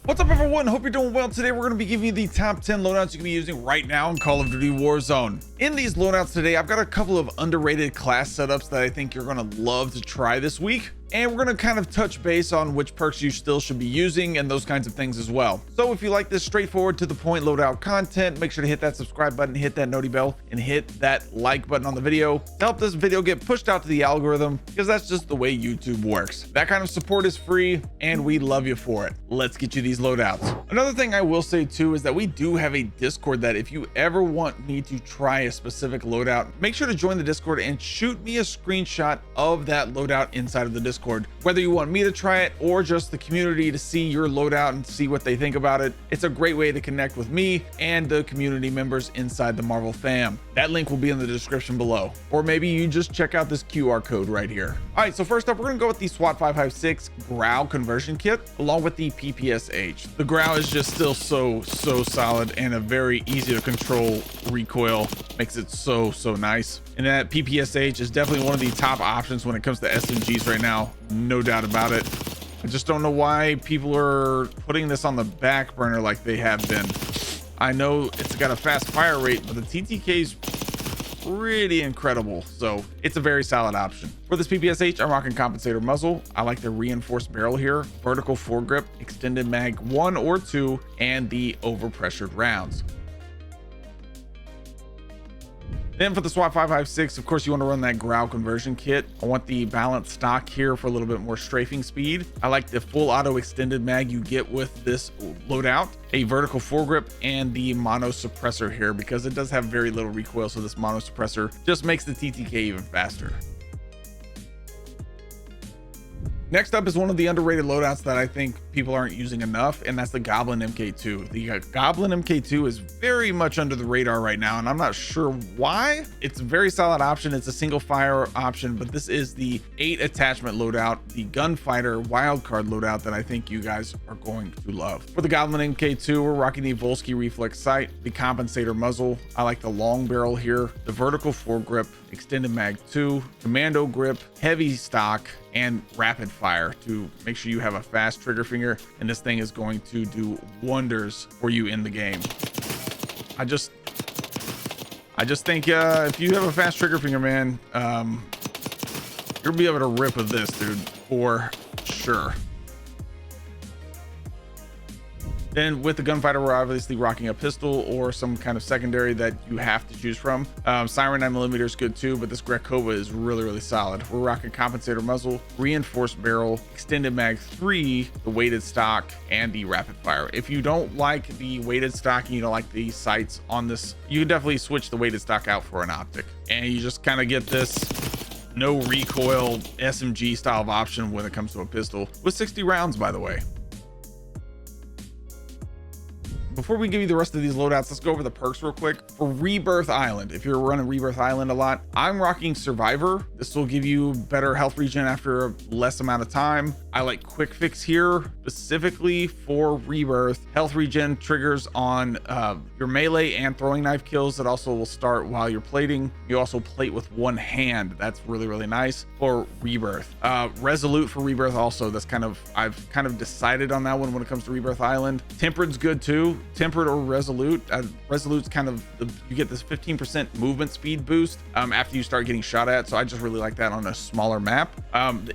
What's up, everyone? Hope you're doing well. Today we're going to be giving you the top 10 loadouts you can be using right now in Call of Duty Warzone. In these loadouts today, I've got a couple of underrated class setups that I think you're going to love to try this week. And we're going to kind of touch base on which perks you still should be using and those kinds of things as well. So if you like this straightforward to the point loadout content, make sure to hit that subscribe button, hit that noti bell, and hit that like button on the video to help this video get pushed out to the algorithm, because that's just the way YouTube works. That kind of support is free and we love you for it. Let's get you these loadouts. Another thing I will say too is that we do have a Discord that if you ever want me to try a specific loadout, make sure to join the Discord and shoot me a screenshot of that loadout inside of the Discord. Whether you want me to try it or just the community to see your loadout and see what they think about it, it's a great way to connect with me and the community members inside the Marvel fam. That link will be in the description below, or maybe you just check out this QR code right here. All right, so first up, we're gonna go with the SWAT 556 Growl conversion kit along with the PPSH. The Growl is just still so solid, and a very easy to control recoil makes it so nice. And that PPSH is definitely one of the top options when it comes to SMGs right now, no doubt about it. I just don't know why people are putting this on the back burner like they have been. I know it's got a fast fire rate, but the TTK is pretty incredible, so it's a very solid option. For this PPSH, I'm rocking compensator muzzle. I like the reinforced barrel here, vertical foregrip, extended mag 1 or 2, and the overpressured rounds. Then for the SWAT 556, of course, you want to run that Growl conversion kit. I want the balanced stock here for a little bit more strafing speed. I like the full auto extended mag you get with this loadout, a vertical foregrip, and the mono suppressor here because it does have very little recoil. So this mono suppressor just makes the TTK even faster. Next up is one of the underrated loadouts that I think people aren't using enough, and that's the Goblin MK2. The Goblin MK2 is very much under the radar right now, and I'm not sure why. It's a very solid option. It's a single fire option, but this is the 8 attachment loadout, the gunfighter wildcard loadout that I think you guys are going to love. For the Goblin MK2, we're rocking the Volsky reflex sight, the compensator muzzle. I like the long barrel here, the vertical foregrip, extended mag 2, commando grip, heavy stock, and rapid fire to make sure you have a fast trigger finger, and this thing is going to do wonders for you in the game. I just think if you have a fast trigger finger, man, you'll be able to rip with this, dude, for sure. Then with the gunfighter, we're obviously rocking a pistol or some kind of secondary that you have to choose from. Siren 9mm is good too, but this Grekhova is really solid. We're rocking compensator muzzle, reinforced barrel, extended mag 3, the weighted stock, and the rapid fire. If you don't like the weighted stock and you don't like the sights on this, you can definitely switch the weighted stock out for an optic, and you just kind of get this no recoil SMG style of option when it comes to a pistol with 60 rounds, by the way. Before we give you the rest of these loadouts, let's go over the perks real quick. For Rebirth Island, if you're running Rebirth Island a lot, I'm rocking Survivor. This will give you better health regen after a less amount of time. I like Quick Fix here, specifically for Rebirth. Health regen triggers on your melee and throwing knife kills. That also will start while you're plating. You also plate with one hand. That's really nice for Rebirth. Resolute for Rebirth also. I've kind of decided on that one when it comes to Rebirth Island. Tempered's good too. Tempered or Resolute. Resolute's kind of you get this 15% movement speed boost after you start getting shot at, so I just really like that on a smaller map.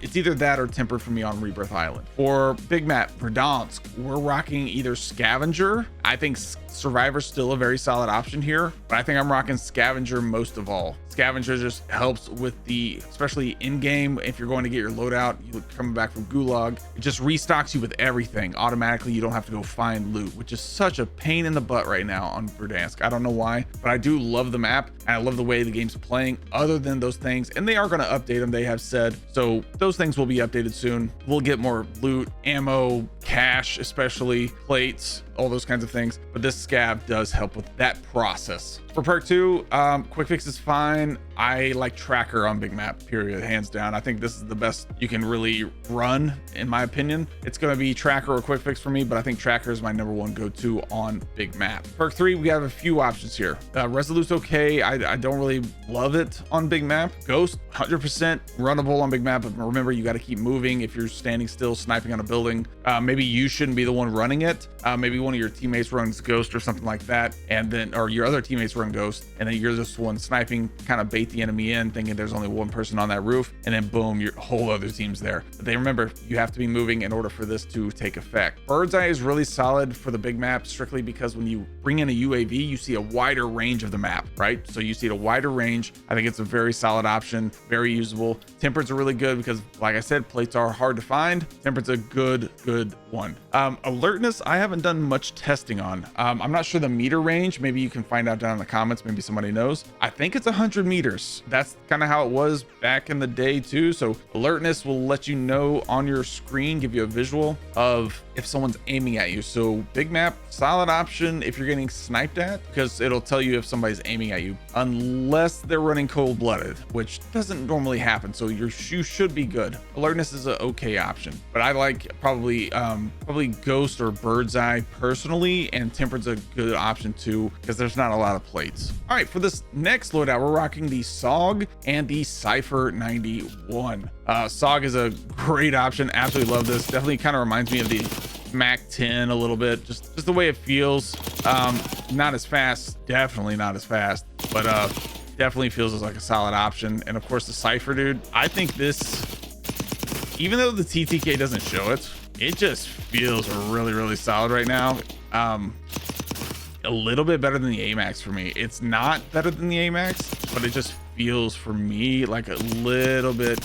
It's either that or Tempered for me on Rebirth Island. For big map Verdansk, we're rocking either Scavenger. I think Survivor's still a very solid option here, but I think I'm rocking Scavenger most of all. Scavenger just helps with especially in game, if you're going to get your loadout, you're coming back from Gulag, it just restocks you with everything automatically. You don't have to go find loot, which is such a pain in the butt right now on Verdansk. I don't know why, but I do love the map and I love the way the game's playing other than those things, and they are going to update them, they have said, so those things will be updated soon. We'll get more loot, ammo, cash, especially plates, all those kinds of things, but this scab does help with that process. For perk 2, Quick Fix is fine. I like Tracker on big map, period, hands down. I think this is the best you can really run, in my opinion. It's going to be Tracker or Quick Fix for me, but I think Tracker is my #1 go-to on big map. Perk 3, we have a few options here. Resolute's okay. I I don't really love it on big map. Ghost 100% runnable on big map, but remember, you got to keep moving. If you're standing still sniping on a building, maybe you shouldn't be the one running it. Maybe one of your teammates runs Ghost or something like that, and then, or your other teammates run Ghost, and then you're just one sniping, kind of bait the enemy in, thinking there's only one person on that roof, and then boom, your whole other team's there. But they remember, you have to be moving in order for this to take effect. Bird's eye is really solid for the big map, strictly because when you bring in a UAV, you see a wider range of the map, right? So you see a wider range. I think it's a very solid option, very usable. Tempered's are really good because, like I said, plates are hard to find. Tempered's a good one. Alertness, I haven't done much testing on. I'm not sure the meter range. Maybe you can find out down in the comments. Maybe somebody knows. I think it's 100 meters. That's kind of how it was back in the day too. So alertness will let you know on your screen, give you a visual of if someone's aiming at you. So big map, solid option if you're getting sniped at, because it'll tell you if somebody's aiming at you, unless they're running cold-blooded, which doesn't normally happen. So you should be good. Alertness is an okay option, but I like probably Ghost or Bird's Eye personally, and Tempered's a good option too because there's not a lot of plates. All right, for this next loadout, we're rocking the SOG and the Cipher 91. SOG is a great option. Absolutely love this. Definitely kind of reminds me of the Mac 10 a little bit, just the way it feels. Not as fast, definitely not as fast, but definitely feels as like a solid option. And of course the Cipher, dude, I think this, even though the TTK doesn't show it, it just feels really solid right now. A little bit better than the AAX for me. It's not better than the AAX, but it just feels for me like a little bit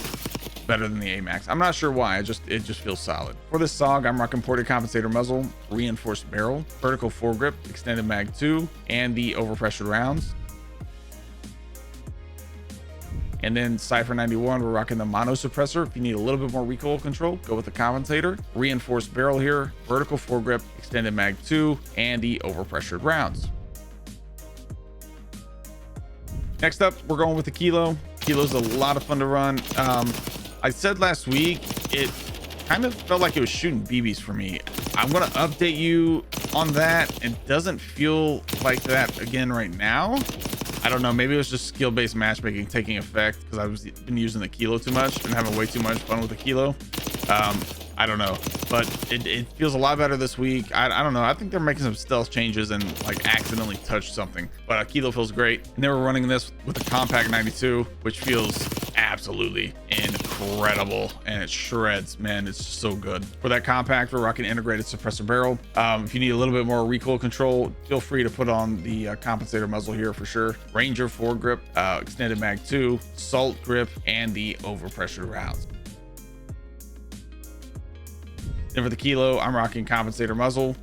better than the AAX. I'm not sure why. It just feels solid. For this SOG, I'm rocking ported compensator muzzle, reinforced barrel, vertical foregrip, extended mag 2, and the overpressured rounds. And then Cipher 91, we're rocking the mono suppressor. If you need a little bit more recoil control, go with the compensator. Reinforced barrel here, vertical foregrip, extended mag 2, and the overpressured rounds. Next up, we're going with the Kilo. Kilo's a lot of fun to run. I said last week, it kind of felt like it was shooting BBs for me. I'm going to update you on that. It doesn't feel like that again right now. I don't know, maybe it was just skill-based matchmaking taking effect because I've been using the Kilo too much and having way too much fun with the Kilo. I don't know, but it feels a lot better this week. I don't know. I think they're making some stealth changes and like accidentally touched something, but Kilo feels great. And they were running this with a compact 92, which feels absolutely incredible, and it shreds, man. It's so good. For that compact, we're rocking integrated suppressor barrel. If you need a little bit more recoil control, feel free to put on the compensator muzzle here for sure. Ranger foregrip, extended mag 2, salt grip, and the overpressured rounds. Then for the Kilo, I'm rocking compensator muzzle,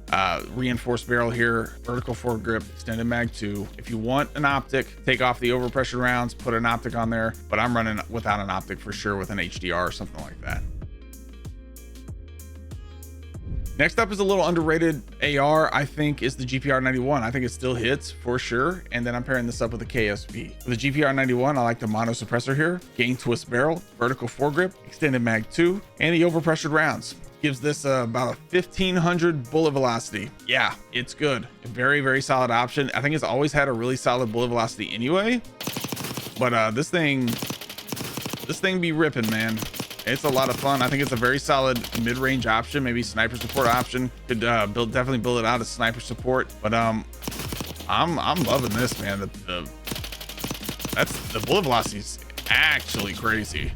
reinforced barrel here, vertical foregrip, extended mag 2. If you want an optic, take off the overpressured rounds, put an optic on there, but I'm running without an optic for sure with an HDR or something like that. Next up is a little underrated AR, I think, is the GPR91. I think it still hits for sure. And then I'm pairing this up with a KSV. For the GPR91, I like the mono suppressor here, gain twist barrel, vertical foregrip, extended mag 2, and the overpressured rounds. Gives this about a 1500 bullet velocity. Yeah, it's good. A very solid option. I think it's always had a really solid bullet velocity anyway, but this thing be ripping, man. It's a lot of fun. I think it's a very solid mid-range option, maybe sniper support option. Could definitely build it out as sniper support, but I'm loving this, man. The bullet velocity is actually crazy.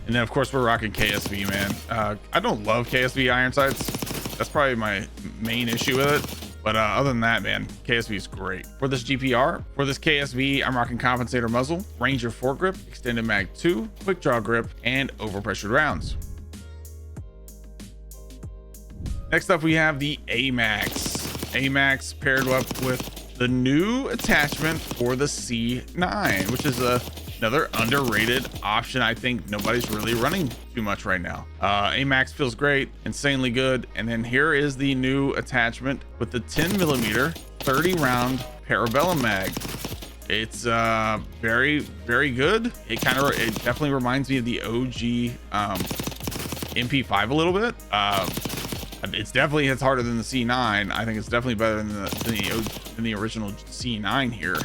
And then of course we're rocking KSV, man. I don't love KSV iron sights. That's probably my main issue with it. But other than that, man, KSV is great. For this GPR, for this KSV, I'm rocking compensator muzzle, Ranger foregrip, extended mag 2, quick draw grip, and overpressured rounds. Next up, we have the AAX. AAX paired up with the new attachment for the C9, which is another underrated option. I think nobody's really running too much right now. AAX feels great, insanely good. And then here is the new attachment with the 10mm 30 round parabellum mag. It's very good. It definitely reminds me of the OG MP5 a little bit. It's definitely hits harder than the C9. I think it's definitely better than the original C9 here.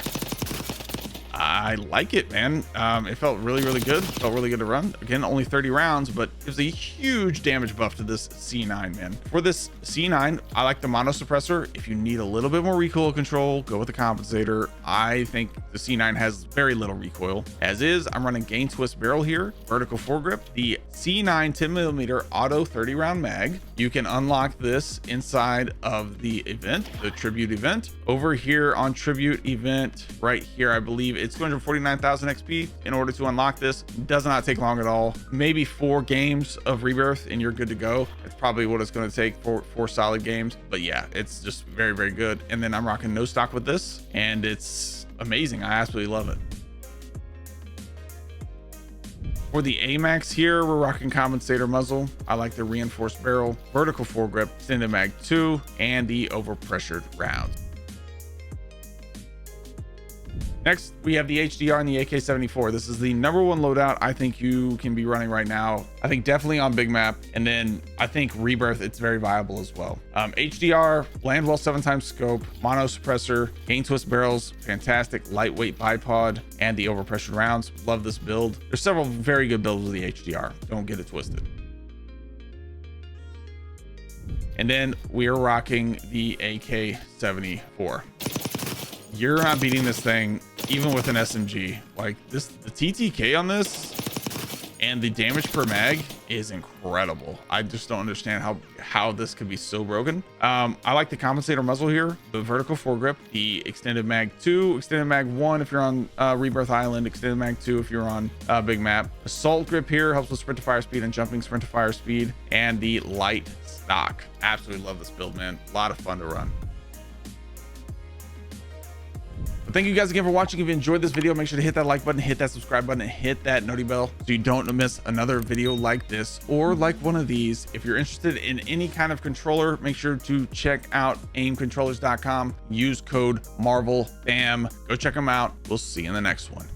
I like it, man. It felt really, really good. Felt really good to run. Again, only 30 rounds, but gives a huge damage buff to this C9, man. For this C9, I like the mono suppressor. If you need a little bit more recoil control, go with the compensator. I think the C9 has very little recoil. As is, I'm running gain twist barrel here, vertical foregrip, the C9 10mm auto 30 round mag. You can unlock this inside of the event, the tribute event. Over here on tribute event, right here, I believe it's 249,000 XP. In order to unlock this, does not take long at all. Maybe 4 games of rebirth and you're good to go. It's probably what it's going to take for 4 solid games. But yeah, it's just very, very good. And then I'm rocking no stock with this, and it's amazing. I absolutely love it. For the AAX here, we're rocking compensator muzzle. I like the reinforced barrel, vertical foregrip, extended mag 2, and the overpressured rounds. Next, we have the HDR and the AK74. This is the #1 loadout I think you can be running right now. I think definitely on big map. And then I think rebirth, it's very viable as well. HDR, land well 7x scope, mono suppressor, gain twist barrels, fantastic lightweight bipod, and the overpressured rounds. Love this build. There's several very good builds with the HDR. Don't get it twisted. And then we are rocking the AK74. You're not beating this thing even with an SMG. Like this, the TTK on this and the damage per mag is incredible. I just don't understand how this could be so broken. I like the compensator muzzle here, the vertical foregrip, the extended mag 2, extended mag 1 if you're on rebirth island, extended mag 2 if you're on big map. Assault grip here helps with sprint to fire speed and jumping sprint to fire speed, and the light stock. Absolutely love this build, man. A lot of fun to run. But thank you guys again for watching. If you enjoyed this video, make sure to hit that like button, hit that subscribe button, and hit that noti bell so you don't miss another video like this or like one of these. If you're interested in any kind of controller, make sure to check out aimcontrollers.com. Use code MARVELBAM. Go check them out. We'll see you in the next one.